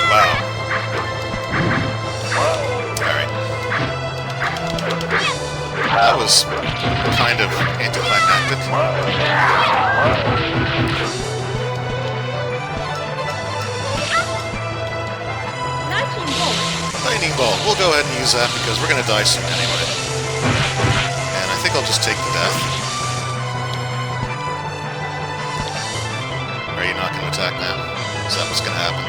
Wow. Alright. That was kind of anticlimactic. Lightning Bolt. We'll go ahead and use that because we're going to die soon anyway. And I think I'll just take the death. Are you not going to attack now? Is that what's going to happen?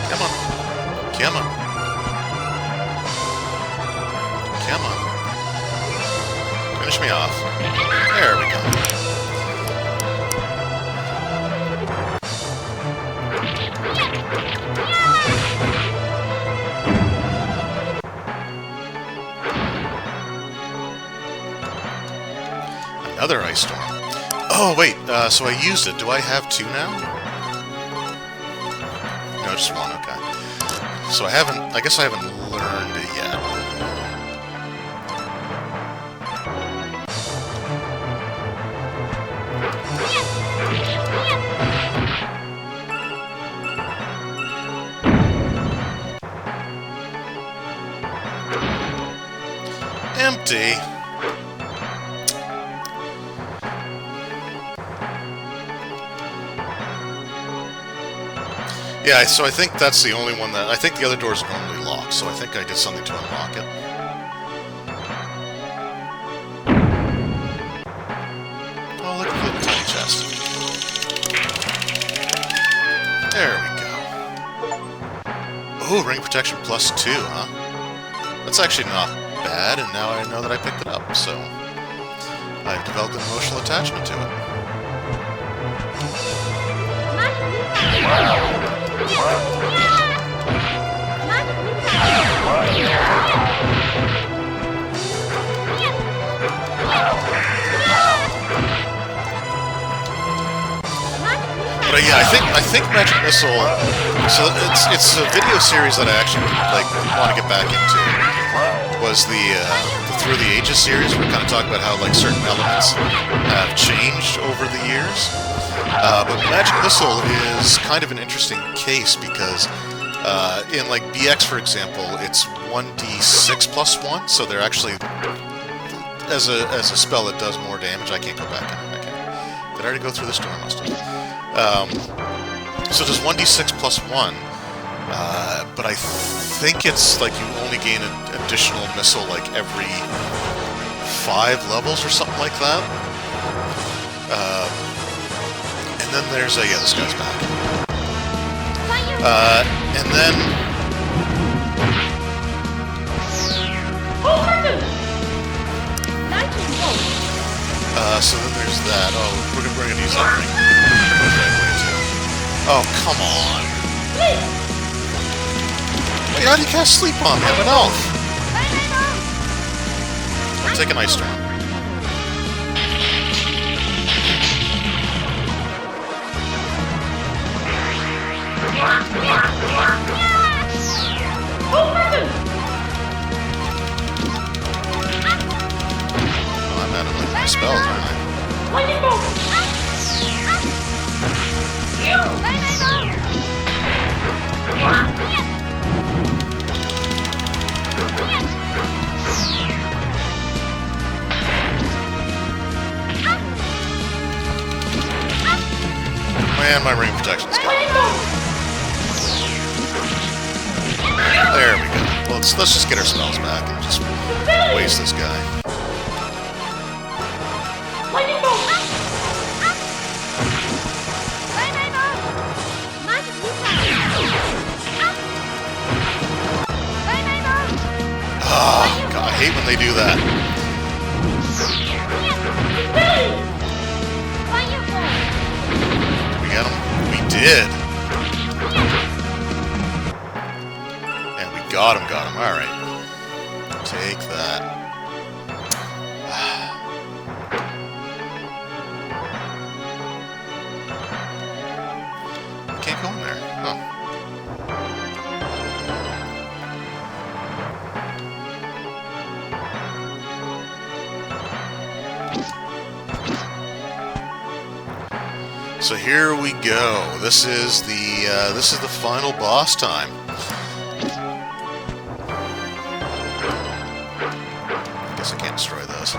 Come on. Come on. Come on. Finish me off. There we go. Another Ice Storm. Oh, wait, so I used it. Do I have two now? No, just one, okay. So I guess I haven't learned it yet. Empty. Yeah, so I think that's the only one that... I think the other doors are normally locked, so I think I did something to unlock it. Oh, look at the tiny chest. There we go. Oh, ring protection +2, huh? That's actually not bad, and now I know that I picked it up, so... I've developed an emotional attachment to it. But yeah, I think Magic Missile. So it's a video series that I actually want to get back into. Was the Through the Ages series, where we kind of talk about how certain elements have changed over the years. But Magic Missile is kind of an interesting case because in BX, for example, it's 1d6 +1, so they're actually as a spell that does more damage. I can't go back in it. Did I already go through this door? I must have. So it does 1d6 +1, but I think it's you only gain an additional missile every 5 levels or something like that. And then there's yeah, this guy's back. And then... so then there's that. Oh, we're gonna use that ring. Oh, come on. Wait, how do you cast sleep on me? I'm an elf. I'll take an Ice Storm. I'm out of my spells, aren't I? Man, my ring protection's gone. There we go. Well, let's just get our spells back and just waste this guy. Oh, God, I hate when they do that. Did we get him? We did. And we got him. Alright. Take that. Can't go in there. Huh. So here we go. This is the final boss time. I guess I can't destroy those.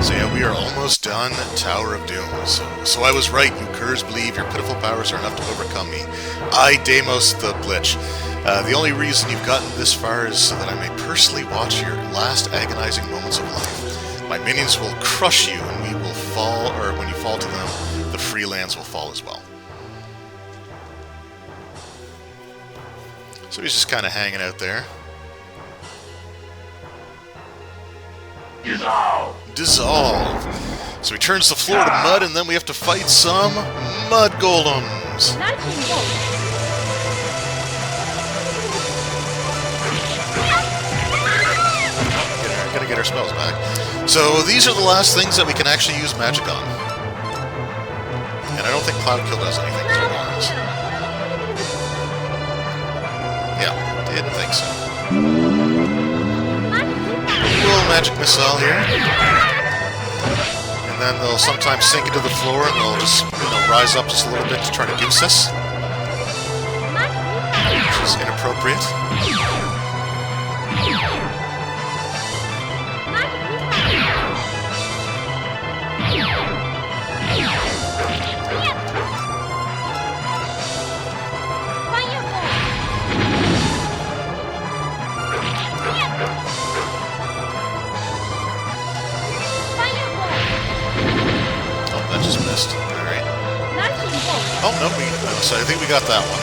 So yeah, we are almost done. Tower of Doom. So I was right. You curs believe your pitiful powers are enough to overcome me. I, Deimos the Blitch. The only reason you've gotten this far is so that I may personally watch your last agonizing moments of life. My minions will crush you, and we will fall, or when you fall to them, the free lands will fall as well. So he's just kind of hanging out there. Dissolve! So he turns the floor to mud, and then we have to fight some mud golems. Gotta get our spells back. So these are the last things that we can actually use magic on. And I don't think Cloud Kill does anything to golems. Yeah, didn't think so. Little magic missile here. And then they'll sometimes sink into the floor and they'll just, rise up just a little bit to try to goose us. Which is inappropriate. Oh, no, so I think we got that one.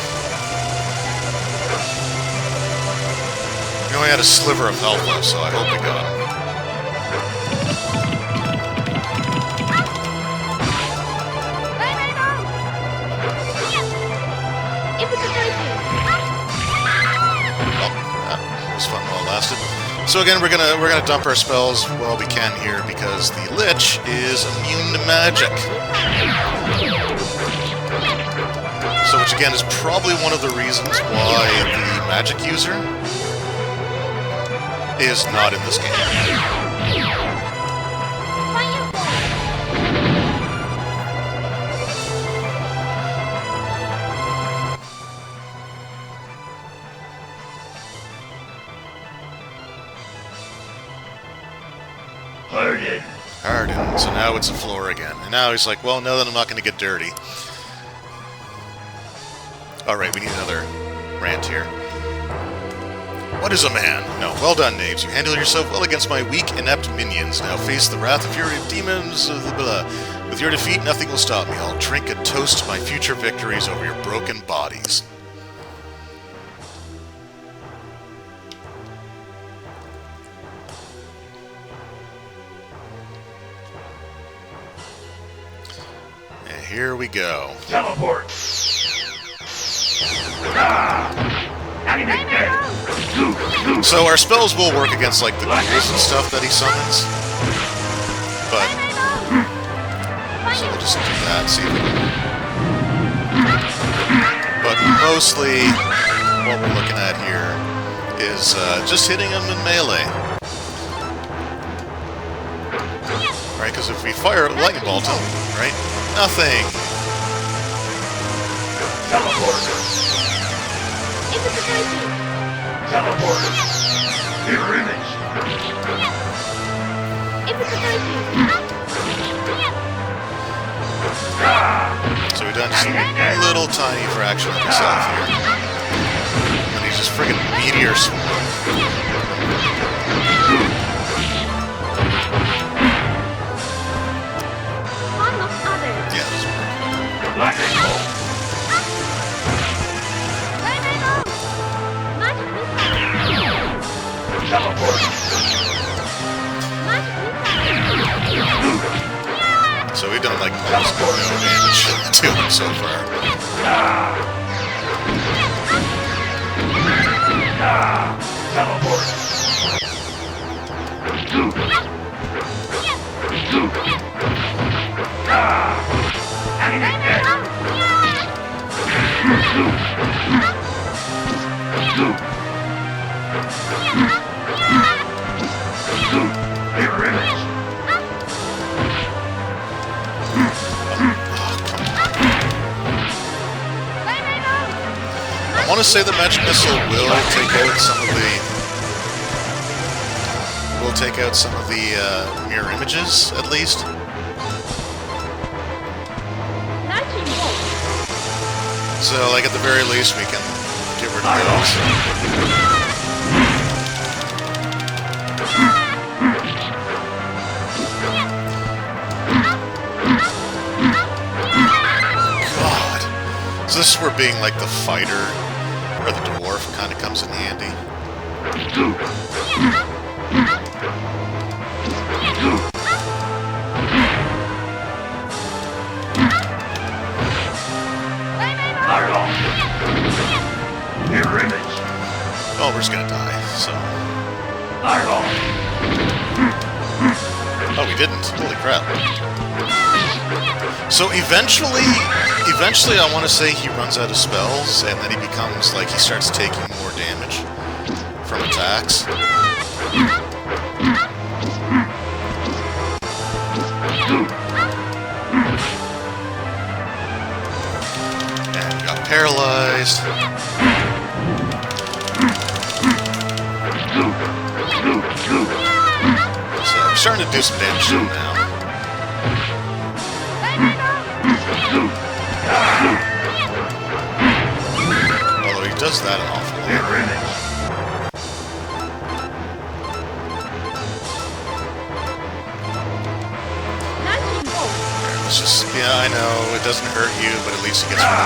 We only had a sliver of health though, so I hope we got him. Oh, that was fun while it lasted. So again, we're gonna dump our spells while we can here because the Lich is immune to magic. So, which again is probably one of the reasons why the magic user is not in this game. Harden. So now it's a floor again. And now he's like, well, now that I'm not going to get dirty. Alright, we need another rant here. What is a man? No, well done, knaves. You handle yourself well against my weak, inept minions. Now face the wrath and fury of demons. With your defeat, nothing will stop me. I'll drink and toast my future victories over your broken bodies. And here we go. Teleport! So our spells will work against like the ghouls and stuff that he summons, but so we'll just do that. See if we can. But mostly what we're looking at here is just hitting them in melee. Right, because if we fire a lightning bolt at them, right, nothing. Teleport. Teleport. Mirror image. So we've done just a little tiny fraction of himself here. And he's just friggin' meteor swarm. Yeah, this is Lightning bolt. Teleport. So we've done like almost no damage to him so far. Teleport. Mirror image. I want to say the magic missile will take out some of the mirror images at least. So, like at the very least, we can get rid of those. God. So this is where being like the fighter or the dwarf kind of comes in handy. Mirror image. Oh, we're just gonna die, so... Fireball. Oh, we didn't. Holy crap. So eventually I want to say he runs out of spells, and then he becomes, like, he starts taking more damage from attacks. And we got paralyzed. So we're starting to do some damage to him now. Although he does that an awful lot. Mirror image. Let's just... Yeah, I know, it doesn't hurt you, but at least he gets rid of them.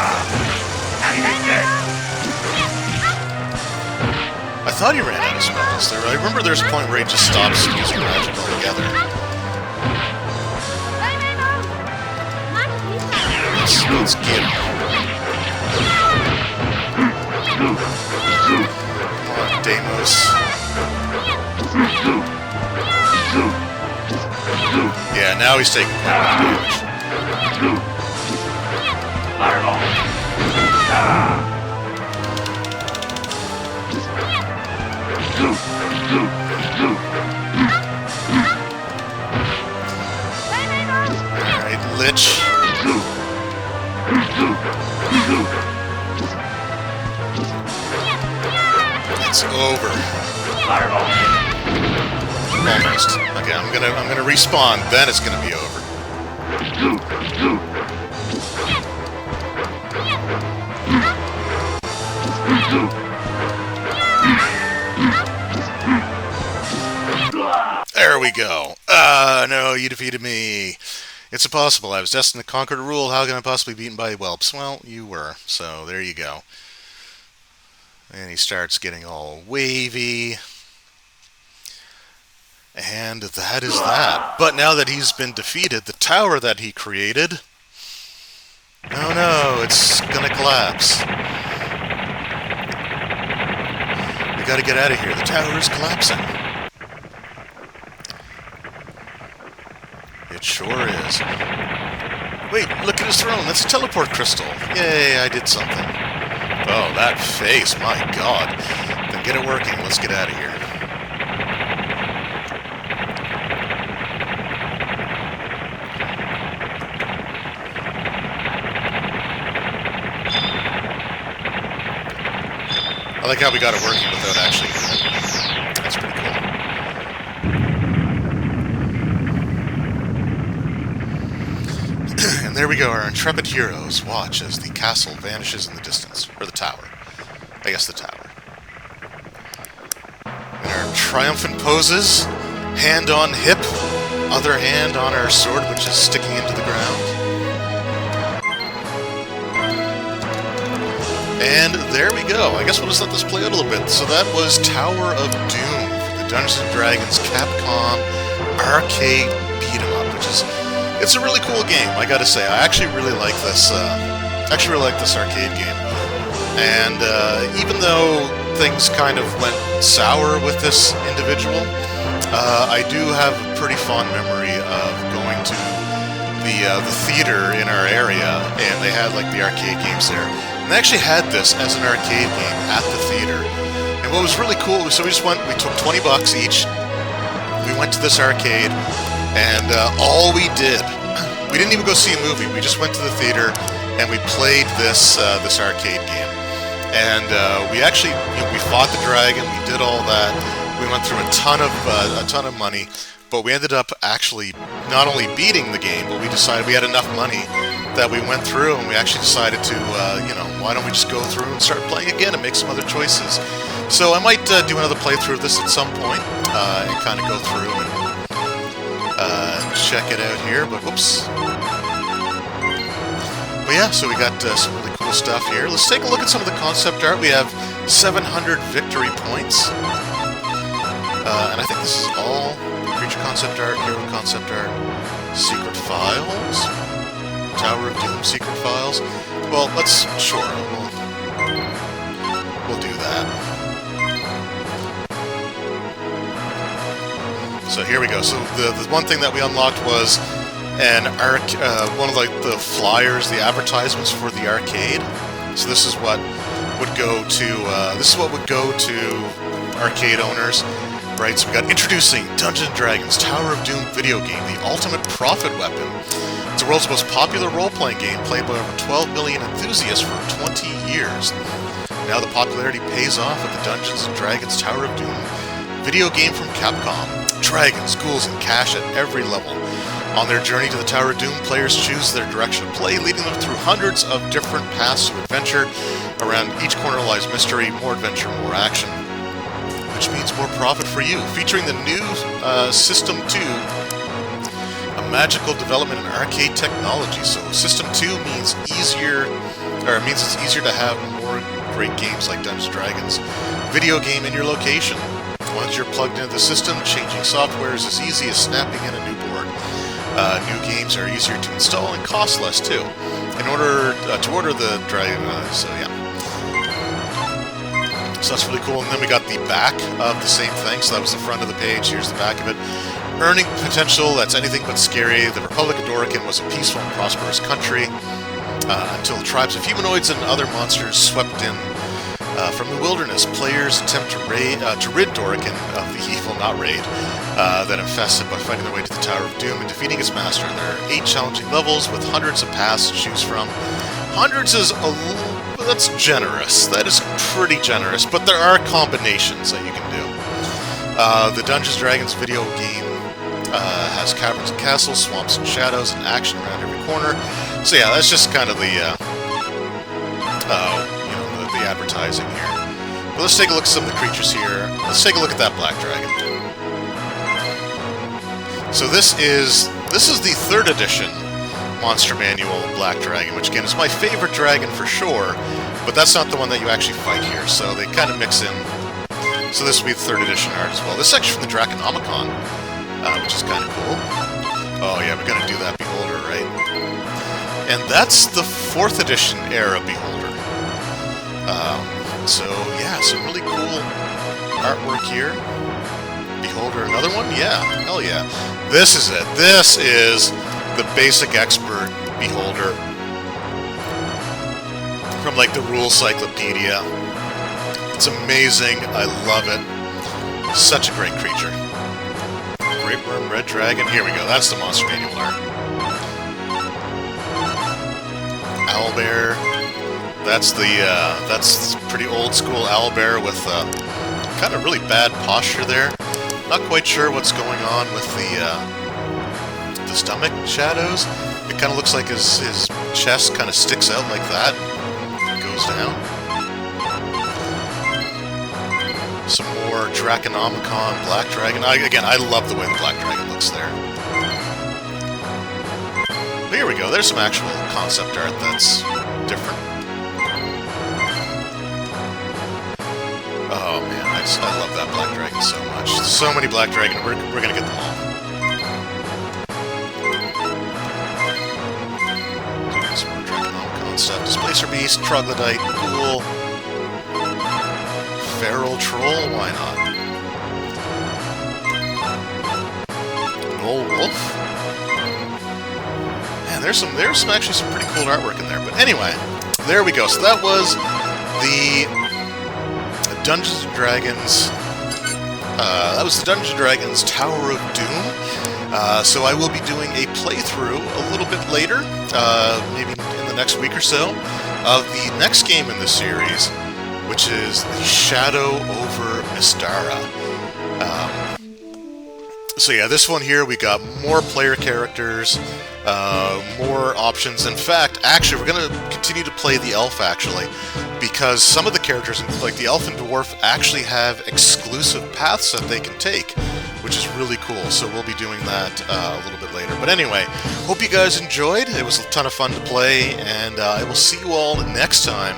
I thought he ran out of spells. I remember there's a point where he just stops using magic altogether. Let's get him. Come on, Deimos. Yeah, now he's taking quite a bit of damage. Alright, Lich. It's over. Almost. Okay, I'm gonna respawn, then it's gonna be over. There we go. No, you defeated me. It's impossible. I was destined to conquer the rule. How can I possibly be beaten by whelps? Well, you were. So, there you go. And he starts getting all wavy. And that is that. But now that he's been defeated, the tower that he created... Oh no, it's gonna collapse. We gotta get out of here. The tower is collapsing. It sure is. Wait, look at his throne. That's a teleport crystal. Yay, I did something. Oh, that face, my god. Then get it working. Let's get out of here. I like how we got it working without actually doing it. That's pretty cool. And there we go, our intrepid heroes watch as the castle vanishes in the distance. Or the tower. I guess the tower. In our triumphant poses, hand on hip, other hand on our sword, which is sticking into the ground. And there we go. I guess we'll just let this play out a little bit. So that was Tower of Doom for the Dungeons & Dragons Capcom arcade beat-em-up, which is... It's a really cool game, I gotta say. I actually really like this, arcade game. And even though things kind of went sour with this individual, I do have a pretty fond memory of going to the theater in our area, and they had like the arcade games there. And they actually had this as an arcade game at the theater. And what was really cool was, so we took $20 each, we went to this arcade, and all we did, we didn't even go see a movie, we just went to the theater, and we played this arcade game. And we actually, we fought the dragon, we did all that, we went through a ton of money, but we ended up actually not only beating the game, but we decided we had enough money that we went through, and we actually decided to, why don't we just go through and start playing again and make some other choices. So I might do another playthrough of this at some point, and kind of go through and check it out here, but whoops. But yeah, so we got some really cool stuff here. Let's take a look at some of the concept art. We have 700 victory points, and I think this is all creature concept art, hero concept art, secret files, Tower of Doom secret files. Well, we'll do that. So here we go. So the one thing that we unlocked was one of like the flyers, the advertisements for the arcade. So this is what would go to arcade owners, right? So we got introducing Dungeons & Dragons Tower of Doom video game, the ultimate profit weapon. It's the world's most popular role-playing game, played by over 12 million enthusiasts for 20 years. Now the popularity pays off with the Dungeons & Dragons Tower of Doom video game from Capcom. Dragons, ghouls, and cash at every level. On their journey to the Tower of Doom, players choose their direction of play, leading them through hundreds of different paths to adventure. Around each corner lies mystery, more adventure, more action. Which means more profit for you. Featuring the new System 2, a magical development in arcade technology. So System 2 means it's easier to have more great games like Dungeons & Dragons video game in your location. Once you're plugged into the system, changing software is as easy as snapping in a new board. New games are easier to install and cost less too. In order to order the Dragon, so yeah. So that's really cool. And then we got the back of the same thing. So that was the front of the page. Here's the back of it. Earning potential, that's anything but scary. The Republic of Dorican was a peaceful and prosperous country until tribes of humanoids and other monsters swept in from the wilderness. Players attempt to rid Dorican of the evil, not raid, that infested by fighting their way to the Tower of Doom and defeating its master. There are 8 challenging levels with hundreds of paths to choose from. Hundreds is that's generous. That is pretty generous, but there are combinations that you can do. The Dungeons & Dragons video game has caverns and castles, swamps and shadows, and action around every corner. So yeah, that's just kind of the advertising here. But let's take a look at some of the creatures here. Let's take a look at that black dragon. So this is the 3rd edition Monster Manual Black Dragon, which again is my favorite dragon for sure, but that's not the one that you actually fight here, so they kind of mix in. So this will be the 3rd edition art as well. This is actually from the Draconomicon, which is kind of cool. Oh yeah, we're going to do that Beholder, right? And that's the 4th edition era Beholder. So yeah, some really cool artwork here. Beholder, another one? Yeah, hell yeah. This is it. This is the basic expert Beholder. from like the rule cyclopedia. It's amazing. I love it. Such a great creature. Great Worm, Red Dragon. Here we go. That's the monster manual art. Owlbear. That's pretty old school owlbear with kind of really bad posture there. Not quite sure what's going on with the stomach shadows. It kind of looks like his chest kind of sticks out like that. It goes down. Some more Draconomicon Black Dragon. Again, I love the way the Black Dragon looks there. But here we go. There's some actual concept art that's different. Oh man, I love that Black Dragon so much. So many Black Dragon. We're gonna get them all. Some more Draconomicon stuff. Displacer Beast, Troglodyte, Ghoul. Feral Troll, why not? Gnoll Wolf? Man, there's actually some pretty cool artwork in there. But anyway, there we go. So that was the Dungeons & Dragons. That was the Dungeons & Dragons Tower of Doom. So I will be doing a playthrough a little bit later, maybe in the next week or so, of the next game in the series, which is the Shadow over Mystara. So yeah, this one here, we got more player characters, more options. In fact, actually, we're going to continue to play the Elf, actually, because some of the characters, like the Elf and Dwarf, actually have exclusive paths that they can take, which is really cool. So we'll be doing that a little bit later. But anyway, hope you guys enjoyed. It was a ton of fun to play, and I will see you all next time.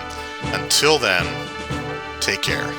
Until then, take care.